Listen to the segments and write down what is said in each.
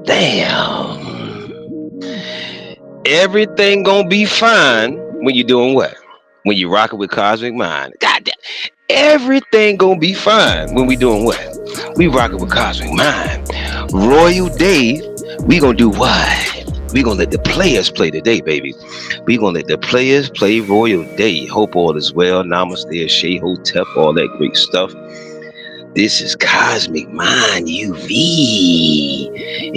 Damn. Everything gonna be fine when you're doing what? When you rocking with Cosmic Mind. God damn. Everything gonna be fine when we doing what? We rocking with Cosmic Mind. Royal Day, we gonna do what? We gonna let the players play today, baby. We gonna let the players play Royal Day. Hope all is well. Namaste, Shea Hotep, all that great stuff. This is Cosmic Mind UV.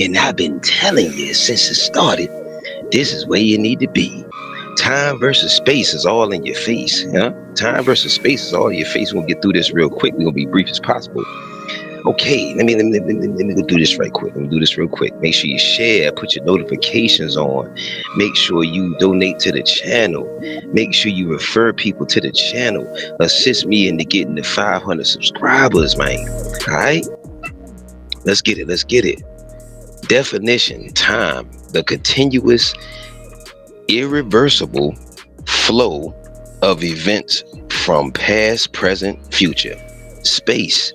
And I've been telling you since it started, this is where you need to be. Time versus space is all in your face. Yeah? Time versus space is all in your face. We're gonna get through this real quick. We're gonna be brief as possible. Okay, let me go do this right quick. Let me do this real quick. Make sure you share, put your notifications on. Make sure you donate to the channel. Make sure you refer people to the channel. Assist me into getting the 500 subscribers, man. All right, let's get it. Let's get it. Definition: time, the continuous, irreversible flow of events from past, present, future. Space,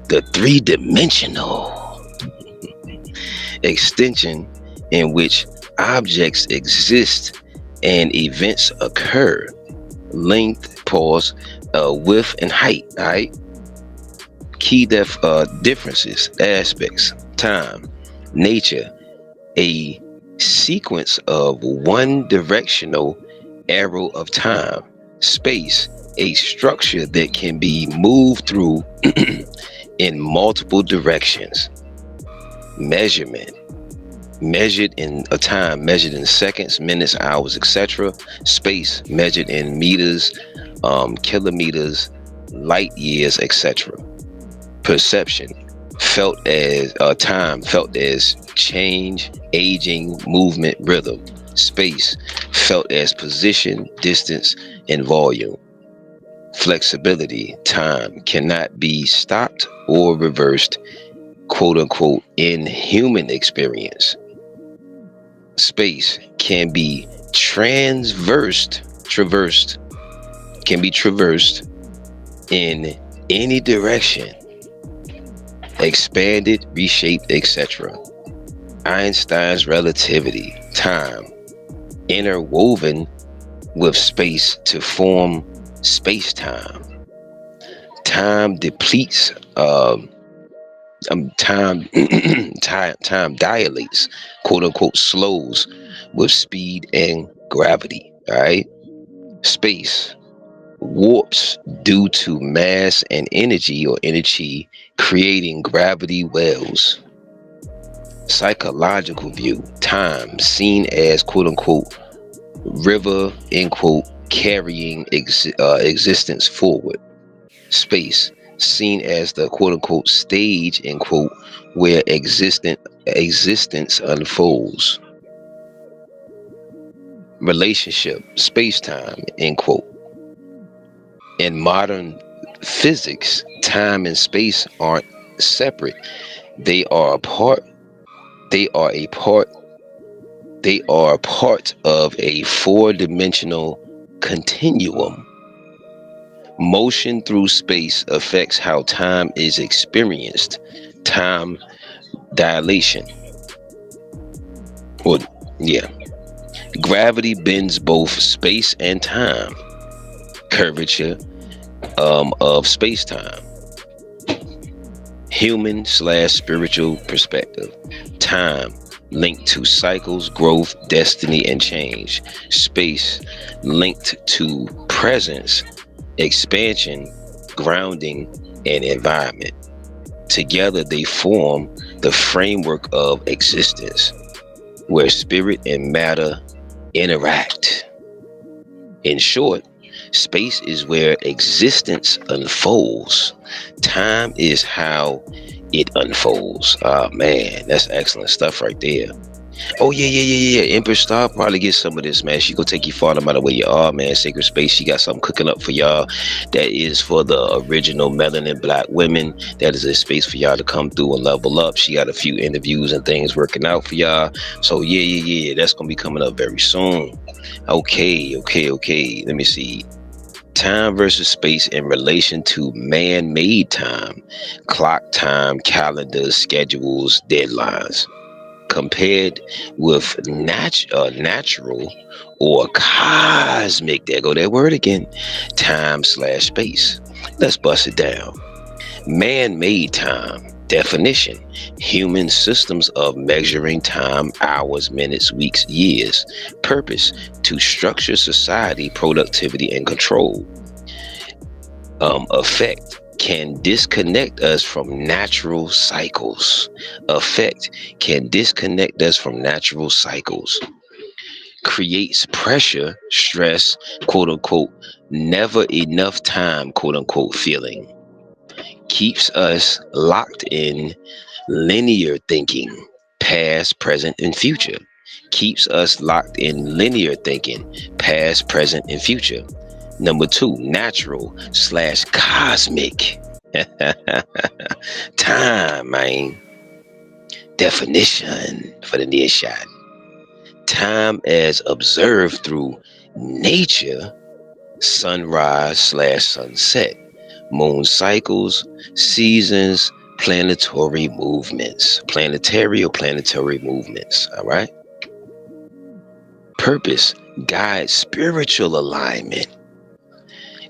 the three-dimensional extension in which objects exist and events occur. Length, pause, width, and height. All right. Key differences, aspects. Time, nature, a sequence of one directional arrow of time. Space, a structure that can be moved through in multiple directions. Measurement, measured in a time measured in seconds, minutes, hours, etc. Space, measured in meters, kilometers, light years, etc. Perception, felt as time felt as change, aging, movement, rhythm. Space, felt as position, distance, and volume. Flexibility, time cannot be stopped or reversed quote unquote in human experience. Space can be traversed, can be traversed in any direction, expanded, reshaped, etc. Einstein's relativity, time, interwoven with space to form space-time. Time depletes, time, time dilates, quote unquote, slows with speed and gravity. All right, space warps due to mass and energy or energy creating gravity wells. Psychological view, time seen as quote unquote river, end quote, carrying existence forward. Space seen as the quote unquote stage, end quote, where existence unfolds. Relationship, space time, end quote. In modern physics, time and space aren't separate. They are a part. They are a part. They are part of a four-dimensional continuum. Motion through space affects how time is experienced. Time dilation. Well, yeah. Gravity bends both space and time. Curvature of space-time. Human / spiritual perspective. Time linked to cycles, growth, destiny, and change. Space linked to presence, expansion, grounding, and environment. Together they form the framework of existence, where spirit and matter interact. In short, space is where existence unfolds. Time is how it unfolds. Oh man, that's excellent stuff right there. Oh yeah. Empress Star probably get some of this, man. She gonna take you far no matter where you are, man. Sacred Space, she got something cooking up for y'all. That is for the original melanin black women. That is a space for y'all to come through and level up. She got a few interviews and things working out for y'all. So yeah. That's gonna be coming up very soon. Okay. Let me see. Time versus space in relation to man-made time, clock time, calendars, schedules, deadlines, compared with natural or cosmic, there go that word again, time / space. Let's bust it down. Man-made time. Definition: human systems of measuring time, hours, minutes, weeks, years. Purpose: to structure society, productivity, and control. Effect: can disconnect us from natural cycles. Effect: can disconnect us from natural cycles. Creates pressure, stress, quote unquote, never enough time, quote unquote, feeling. Keeps us locked in linear thinking, past, present, and future. Keeps us locked in linear thinking, past, present, and future. Number 2, natural / cosmic. Time, man. Definition for the near shot. Time as observed through nature, sunrise / sunset, moon cycles, seasons, planetary movements. Planetary movements, all right? Purpose: guide spiritual alignment,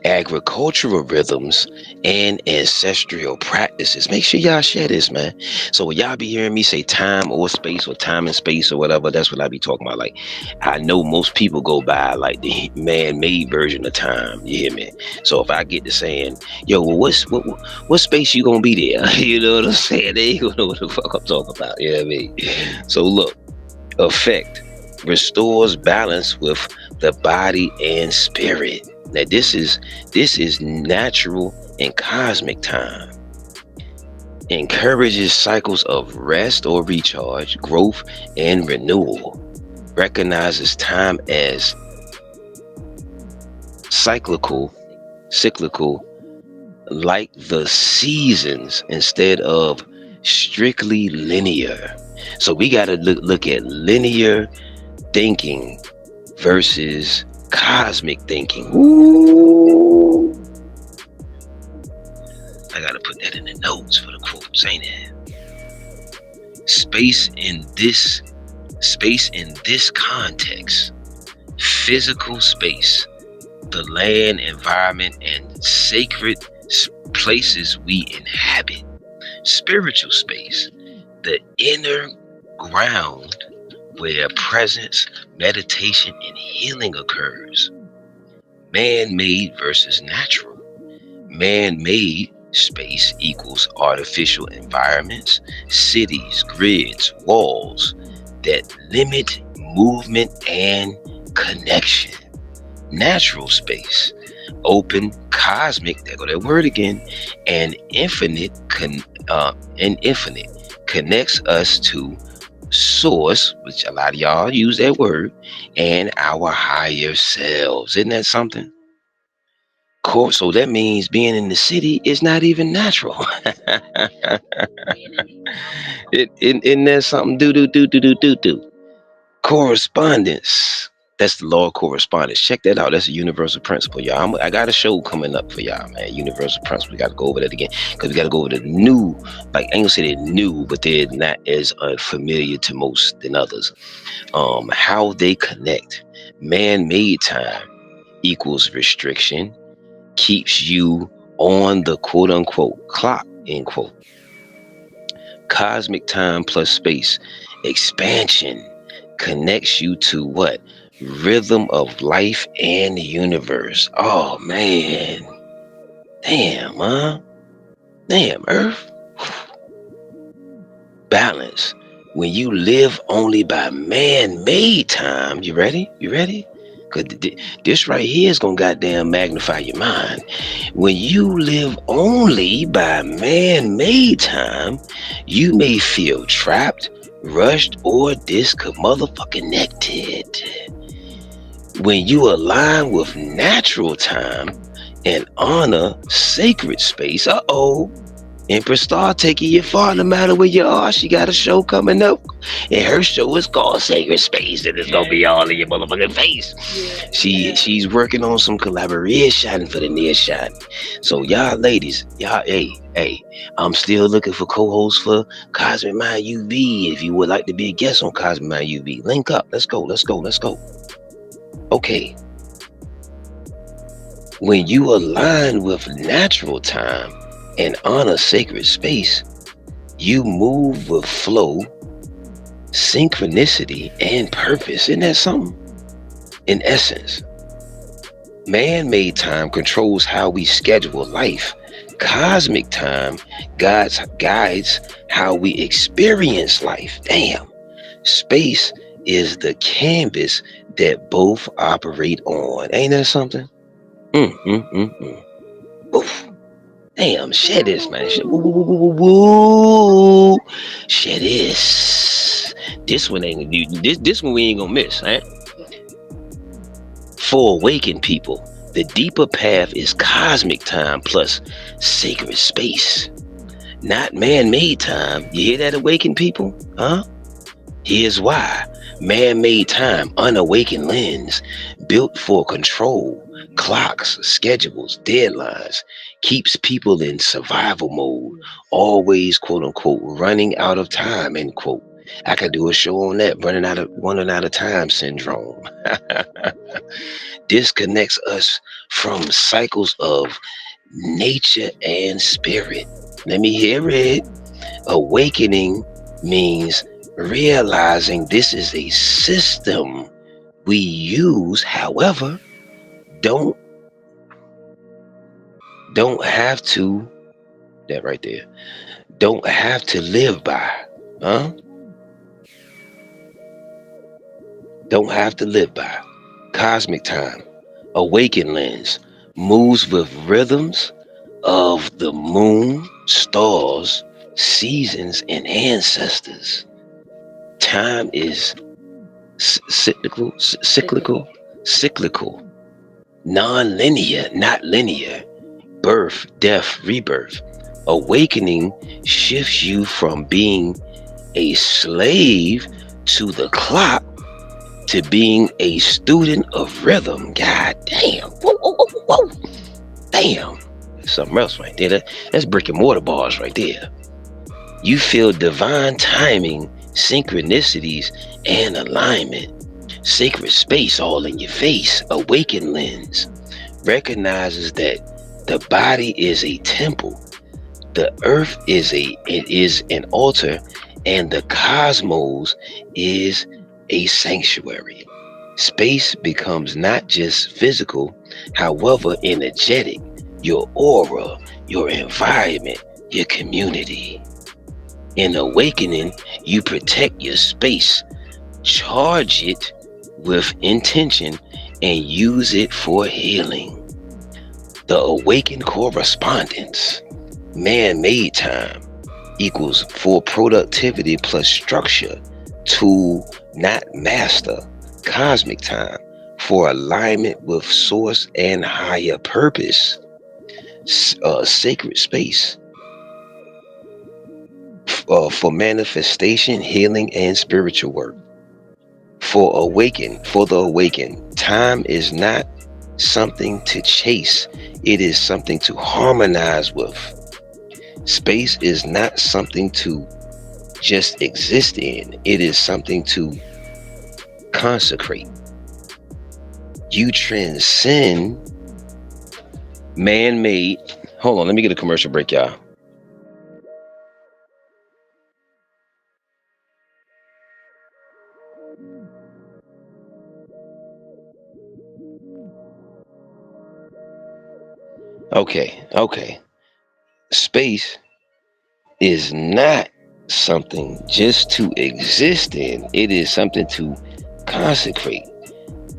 agricultural rhythms, and ancestral practices. Make sure y'all share this, man. So when y'all be hearing me say time or space or time and space or whatever, that's what I be talking about. Like, I know most people go by like the man-made version of time. You hear me? So if I get to saying, yo, well, what space you gonna be there? You know what I'm saying? They ain't gonna know what the fuck I'm talking about. You know what I mean? So look, effect: restores balance with the body and spirit. Now this is natural and cosmic time. Encourages cycles of rest or recharge, growth, and renewal. Recognizes time as cyclical, like the seasons, instead of strictly linear. So we got to look at linear thinking versus cosmic thinking. Ooh, I got to put that in the notes for the quotes, ain't it? Space in this context, physical space, the land, environment, and sacred places we inhabit. Spiritual space, the inner ground where presence, meditation, and healing occurs. Man-made versus natural. Man-made space equals artificial environments, cities, grids, walls that limit movement and connection. Natural space, open, cosmic, there go that word again, and infinite connects us to source, which a lot of y'all use that word, and our higher selves. Isn't that something? Cool. So that means being in the city is not even natural. Isn't that something? Do. Correspondence. That's the law of correspondence. Check that out. That's a universal principle, y'all. I got a show coming up for y'all, man. Universal principle. We got to go over that again because we got to go over the new. Like, I ain't gonna say they're new, but they're not as unfamiliar to most than others. How they connect. Man-made time equals restriction, keeps you on the quote-unquote clock, end quote. Cosmic time plus space, expansion, connects you to what? Rhythm of life and the universe. Oh, man. Damn, huh? Damn, Earth. Balance. When you live only by man-made time, you ready? You ready? Because this right here is going to goddamn magnify your mind. When you live only by man-made time, you may feel trapped, rushed, or motherfucking-connected. When you align with natural time and honor sacred space, Empress Star taking you far no matter where you are. She got a show coming up, and her show is called Sacred Space, and it's gonna be all in your motherfucking face. She's working on some collaboration for the near shot. So y'all ladies, y'all, hey, I'm still looking for co-hosts for Cosmic Mind UV. If you would like to be a guest on Cosmic Mind UV, link up. Let's go. Okay. When you align with natural time and honor sacred space, you move with flow, synchronicity, and purpose. Isn't that something? In essence, man-made time controls how we schedule life. Cosmic time guides how we experience life. Damn. Space is the canvas that both operate on. Ain't that something? Oof. Damn, share this, man. Woo. Share this. This one ain't this one we ain't gonna miss, right? For awakened people, the deeper path is cosmic time plus sacred space, not man-made time. You hear that, awakened people? Huh? Here's why. Man-made time, unawakened lens, built for control, clocks, schedules, deadlines, keeps people in survival mode, always quote-unquote running out of time, end quote. I could do a show on that, running out of time syndrome. Disconnects us from cycles of nature and spirit. Let me hear it. Awakening means realizing this is a system we use, however, don't have to, that right there, don't have to live by. Huh? Don't have to live by. Cosmic time, awakened lens, moves with rhythms of the moon, stars, seasons, and ancestors. Time is cyclical, non-linear, not linear. Birth, death, rebirth. Awakening shifts you from being a slave to the clock to being a student of rhythm. God damn. Whoa, whoa, whoa, whoa. Damn. That's something else right there. That's brick and mortar bars right there. You feel divine timing, synchronicities, and alignment. Sacred space all in your face. Awakened lens recognizes that the body is a temple, the earth is an altar, and the cosmos is a sanctuary. Space becomes not just physical, however energetic. Your aura, your environment, your community. In awakening, you protect your space, charge it with intention, and use it for healing. The awakened correspondence, man-made time, equals for productivity plus structure, tool, not master, cosmic time, for alignment with source and higher purpose, sacred space, for manifestation, healing, and spiritual work. For the awakened, time is not something to chase, it is something to harmonize with. Space is not something to just exist in, it is something to consecrate. You transcend man made. Hold on, let me get a commercial break, y'all. Okay. Space is not something just to exist in, it is something to consecrate.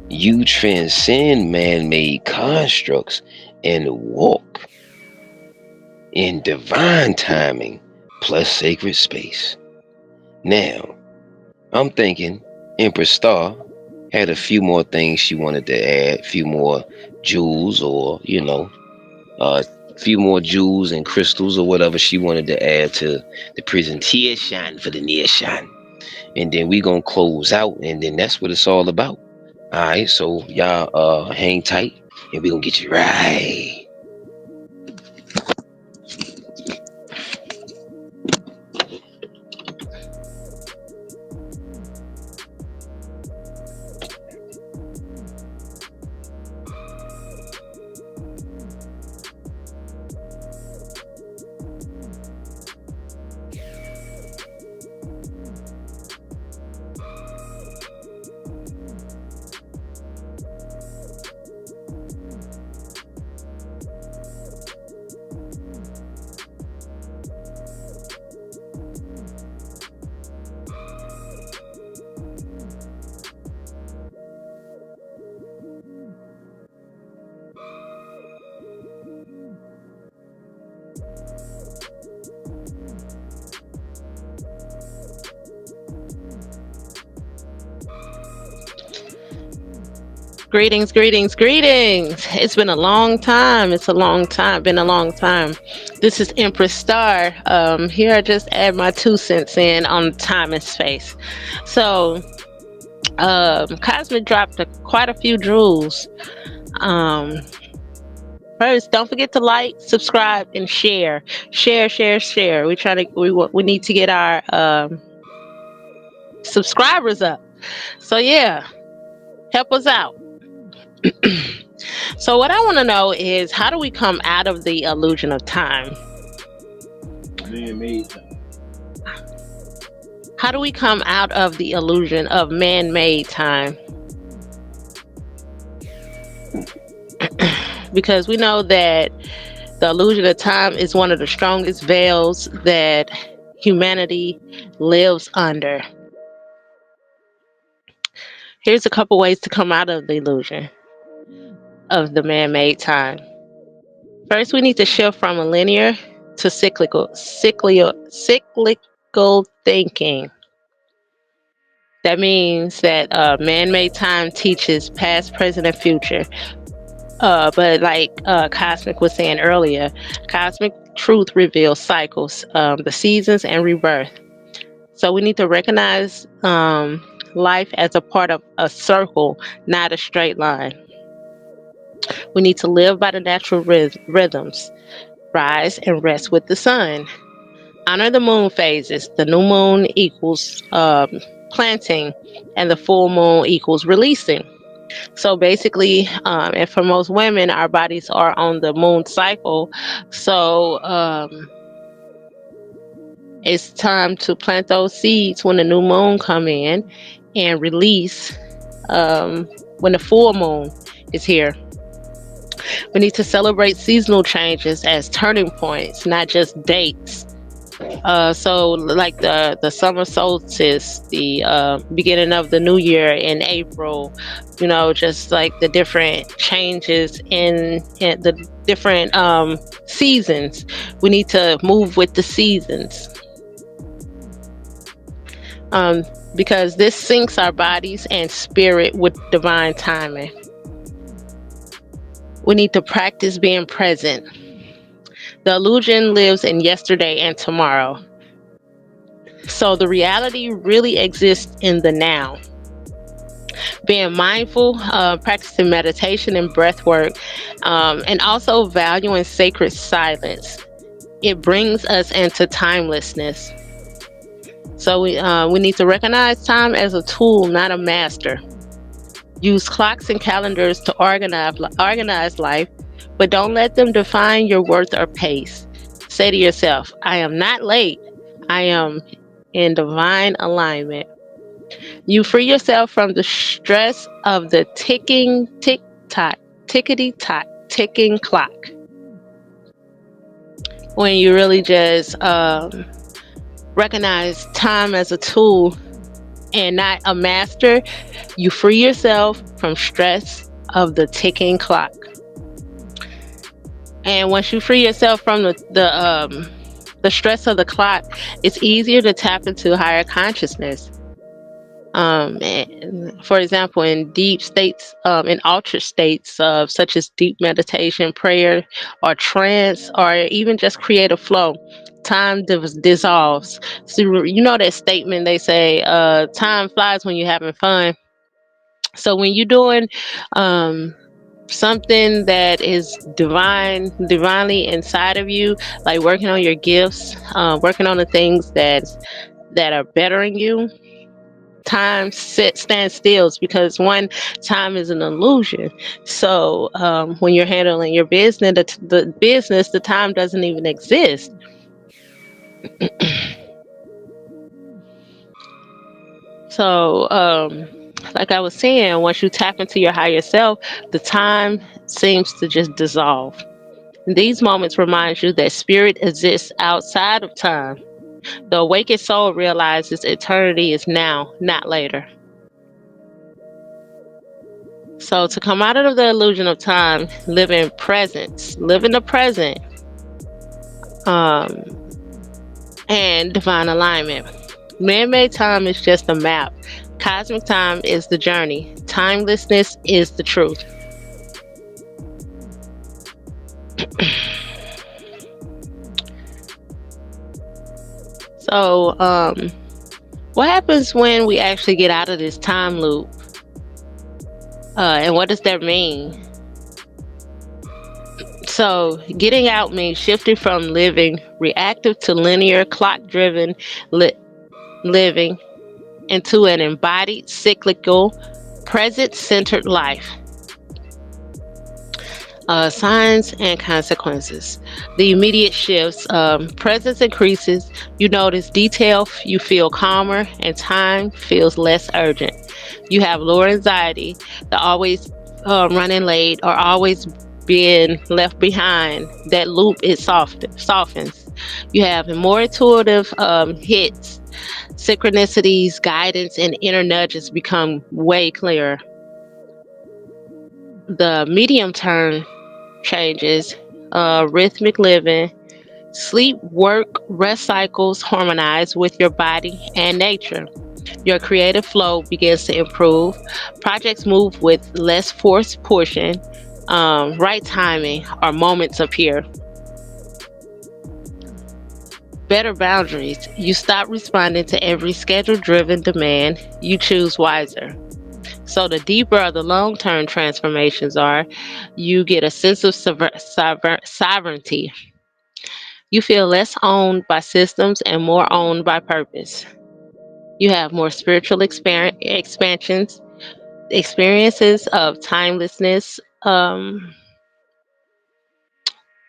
You transcend man made constructs and walk in divine timing plus sacred space. Now, I'm thinking Empress Star had a few more things she wanted to add, a few more jewels, or, a few more jewels and crystals or whatever she wanted to add to the presentation for the nation. And then we gonna close out, and then that's what it's all about. All right, so y'all hang tight, and we gonna get you right. Greetings, greetings, greetings. It's been a long time. It's a long time. Been a long time. This is Empress Star. Here I just add my 2 cents in on time and space. So, Cosmic dropped quite a few jewels. Um, First, don't forget to like, subscribe, and share. Share. We need to get our subscribers up. So yeah, help us out. So what I want to know is, how do we come out of the illusion of time? Man-made time. How do we come out of the illusion of man-made time? Because we know that the illusion of time is one of the strongest veils that humanity lives under. Here's a couple ways to come out of the illusion of the man-made time. First, we need to shift from a linear to cyclical thinking. That means that man-made time teaches past, present, and future. But like Cosmic was saying earlier, cosmic truth reveals cycles, the seasons, and rebirth. So we need to recognize life as a part of a circle, not a straight line. We need to live by the natural rhythms, rise and rest with the sun. Honor the moon phases. The new moon equals planting, and the full moon equals releasing. So basically, and for most women, our bodies are on the moon cycle. So it's time to plant those seeds when the new moon come in, and release when the full moon is here. We need to celebrate seasonal changes as turning points, not just dates. So like the summer solstice, the beginning of the new year in April, just like the different changes in the different seasons. We need to move with the seasons, because this syncs our bodies and spirit with divine timing. We need to practice being present. The illusion lives in yesterday and tomorrow. So the reality really exists in the now. Being mindful, practicing meditation and breath work, and also valuing sacred silence. It brings us into timelessness. So we need to recognize time as a tool, not a master. Use clocks and calendars to organize life, but don't let them define your worth or pace. Say to yourself, I am not late. I am in divine alignment. You free yourself from the stress of the ticking tick tock, tickety tock, ticking clock. When you really just recognize time as a tool and not a master, you free yourself from stress of the ticking clock. And once you free yourself from the stress of the clock, it's easier to tap into higher consciousness. For example, in deep states, in altered states such as deep meditation, prayer, or trance, or even just creative flow, time dissolves. So you know that statement they say, time flies when you're having fun. So when you're doing something that is divinely inside of you, like working on your gifts, working on the things that are bettering you, time stands still, because one, time is an illusion. So when you're handling your business, the time doesn't even exist. So like I was saying, once you tap into your higher self, the time seems to just dissolve. These moments remind you that spirit exists outside of time. The awakened soul realizes eternity is now, not later. So to come out of the illusion of time, live in presence, live in the present, and divine alignment. Man-made time is just a map. Cosmic time is the journey. Timelessness is the truth. So, what happens when we actually get out of this time loop? And what does that mean? So, getting out means shifting from living reactive to linear, clock-driven living into an embodied, cyclical, present-centered life. Signs and consequences. The immediate shifts. Presence increases. You notice detail. You feel calmer, and time feels less urgent. You have lower anxiety. The always running late or always being left behind. That loop is softens. You have more intuitive hits. Synchronicities, guidance, and inner nudges become way clearer. The medium term changes, rhythmic living, sleep, work, rest cycles harmonize with your body and nature. Your creative flow begins to improve. Projects move with less forced pushing. Right timing or moments appear. Better boundaries. You stop responding to every schedule driven demand. You choose wiser. So, the deeper the long term transformations are, you get a sense of sovereignty. You feel less owned by systems and more owned by purpose. You have more spiritual expansions, experiences of timelessness,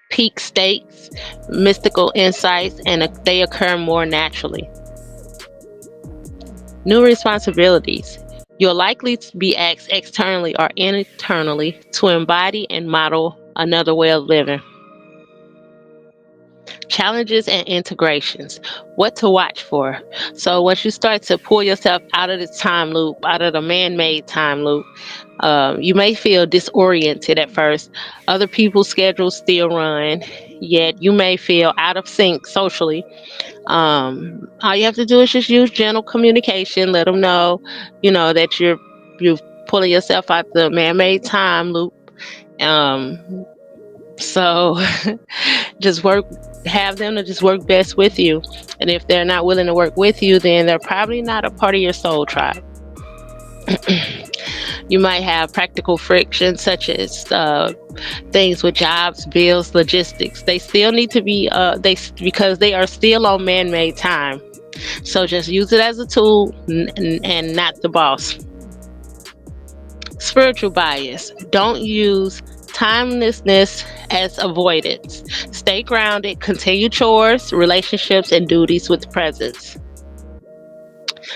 peak states, mystical insights, and they occur more naturally. New responsibilities. You'll likely be asked externally or internally to embody and model another way of living. Challenges and integrations. What to watch for. So, once you start to pull yourself out of this time loop, out of the man made time loop, you may feel disoriented at first. Other people's schedules still run, yet you may feel out of sync socially. All you have to do is just use gentle communication. Let them know, that you're pulling yourself out the man-made time loop. So just have them to just work best with you. And if they're not willing to work with you, then they're probably not a part of your soul tribe. You might have practical friction, such as things with jobs, bills, logistics. They still need to be because they are still on man-made time. So just use it as a tool and not the boss. Spiritual bias. Don't use timelessness as avoidance. Stay grounded, continue chores, relationships, and duties with presence.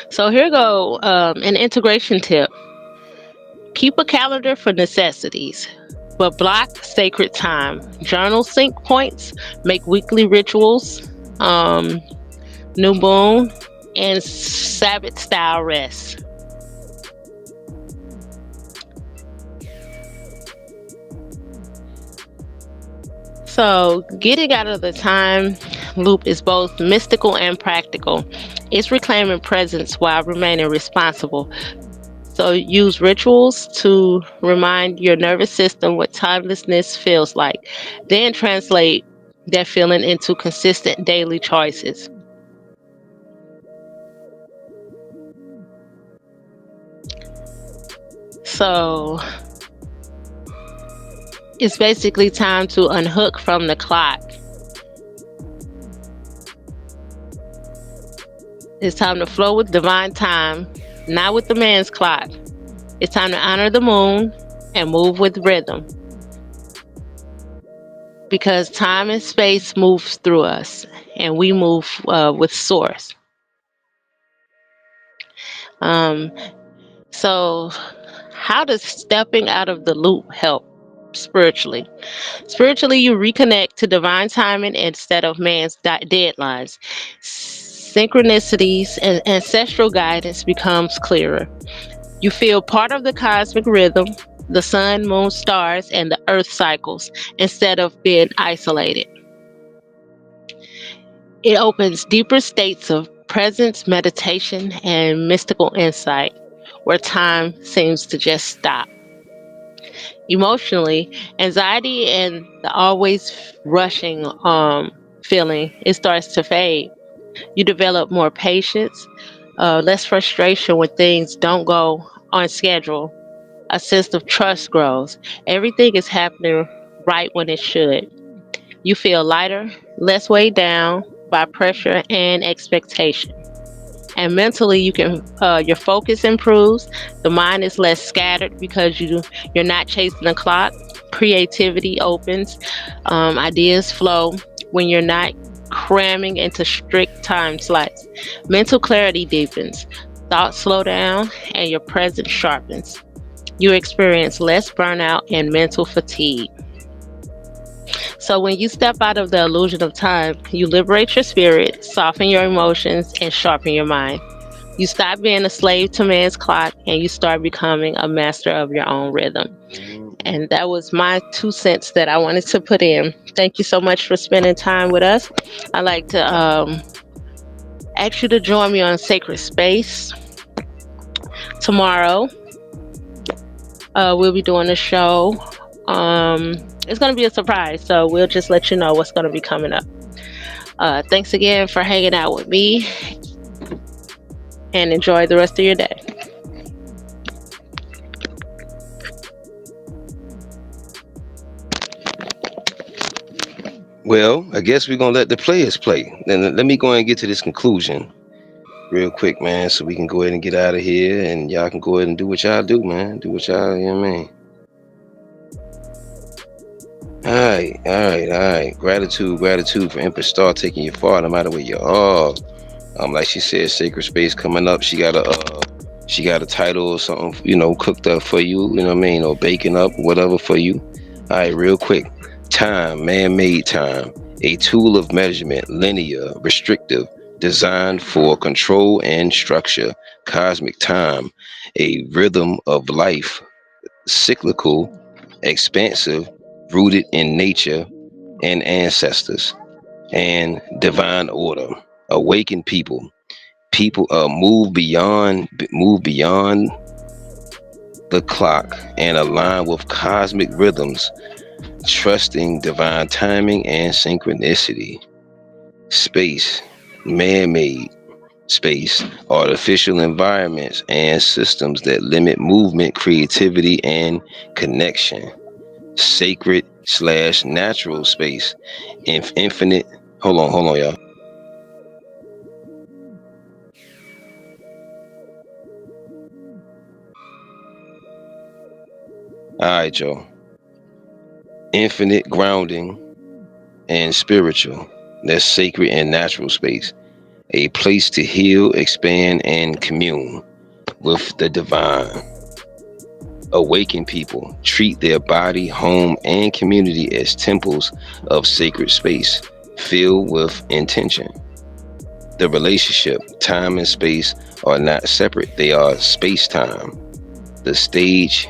So here go an integration tip. Keep a calendar for necessities, but block sacred time. Journal sync points, make weekly rituals, new moon, and Sabbath style rest. So, getting out of the time loop is both mystical and practical. It's reclaiming presence while remaining responsible. So, use rituals to remind your nervous system what timelessness feels like. Then translate that feeling into consistent daily choices. So, it's basically time to unhook from the clock. It's time to flow with divine time, not with the man's clock. It's time to honor the moon and move with rhythm. Because time and space moves through us, and we move with source. Um, so, how does stepping out of the loop help spiritually? Spiritually, you reconnect to divine timing instead of man's deadlines. Synchronicities and ancestral guidance becomes clearer. You feel part of the cosmic rhythm, the sun, moon, stars, and the earth cycles instead of being isolated. It opens deeper states of presence, meditation, and mystical insight where time seems to just stop. Emotionally, anxiety and the always rushing feeling, it starts to fade. You develop more patience, less frustration when things don't go on schedule. A sense of trust grows. Everything is happening right when it should. You feel lighter, less weighed down by pressure and expectation. And mentally, your focus improves. The mind is less scattered because you're not chasing the clock. Creativity opens, ideas flow when you're not cramming into strict time slots. Mental clarity deepens, thoughts slow down, and your presence sharpens. You experience less burnout and mental fatigue. So when you step out of the illusion of time, you liberate your spirit, soften your emotions, and sharpen your mind. You stop being a slave to man's clock and you start becoming a master of your own rhythm. And that was my 2 cents that I wanted to put in. Thank you so much for spending time with us. I'd like to ask you to join me on Sacred Space tomorrow. We'll be doing a show Um, it's going to be a surprise, so we'll just let you know what's going to be coming up. Thanks again for hanging out with me, and enjoy the rest of your day. Well, I guess we're gonna let the players play. Then let me go ahead and get to this conclusion real quick, man, so we can go ahead and get out of here, and y'all can go ahead and do what y'all do, man. Do what y'all, you know what I mean. All right, all right, all right. Gratitude, gratitude for Empress Star taking you far, no matter where you are. Like she said, sacred space coming up. She got a title or something, cooked up for you. You know what I mean, or baking up, whatever for you. All right, real quick. Time, man-made time, a tool of measurement, linear, restrictive, designed for control and structure. Cosmic time, a rhythm of life, cyclical, expansive, rooted in nature and ancestors, and divine order. Awaken people. People move beyond the clock and align with cosmic rhythms, trusting divine timing and synchronicity. Space, man-made space, artificial environments and systems that limit movement, creativity, and connection. Sacred slash natural space, infinite. Hold on, y'all. All right, y'all. Infinite grounding and spiritual. That's sacred and natural space. A place to heal, expand, and commune with the divine. Awaken people. Treat their body, home, and community as temples of sacred space, filled with intention. The relationship, time and space are not separate, they are space time, the stage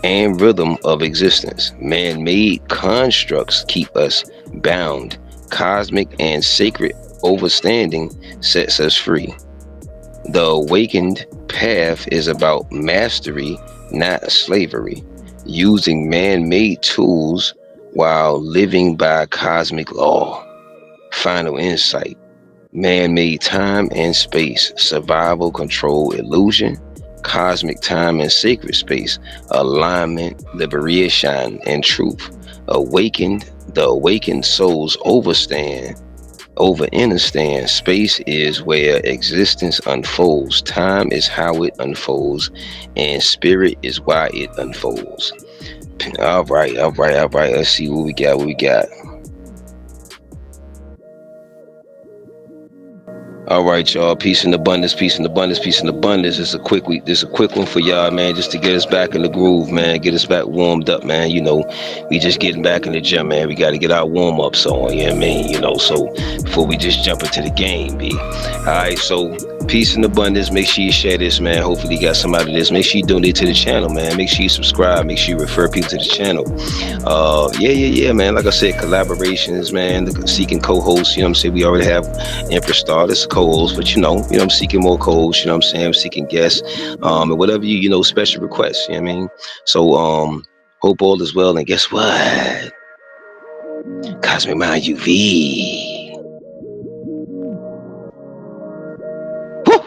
and rhythm of existence. Man made constructs keep us bound. Cosmic and sacred overstanding sets us free. The awakened path is about mastery, not slavery, using man made tools while living by cosmic law. Final insight: man made time and space, survival, control, illusion. Cosmic time and sacred space, alignment, liberation, and truth. The awakened souls understand. Space is where existence unfolds, time is how it unfolds, and spirit is why it unfolds. All right, all right, all right. Let's see what we got. What we got. All right, y'all. Peace and abundance, peace and abundance, peace and abundance. This is a quick week. This is a quick one for y'all, man, just to get us back in the groove, man. Get us back warmed up, man. We just getting back in the gym, man. We got to get our warm ups on. You know what I mean? So before we just jump into the game, B. All right. So peace and abundance. Make sure you share this, man. Hopefully, you got some out of this. Make sure you donate to the channel, man. Make sure you subscribe. Make sure you refer people to the channel. Yeah, man. Like I said, collaborations, man. Seeking co-hosts. You know what I'm saying? We already have Empress Star, this co-host, but I'm seeking more co-hosts. You know what I'm saying? I'm seeking guests, and whatever special requests. You know what I mean? So, hope all is well. And guess what? Cosmic Mind UV. Woo!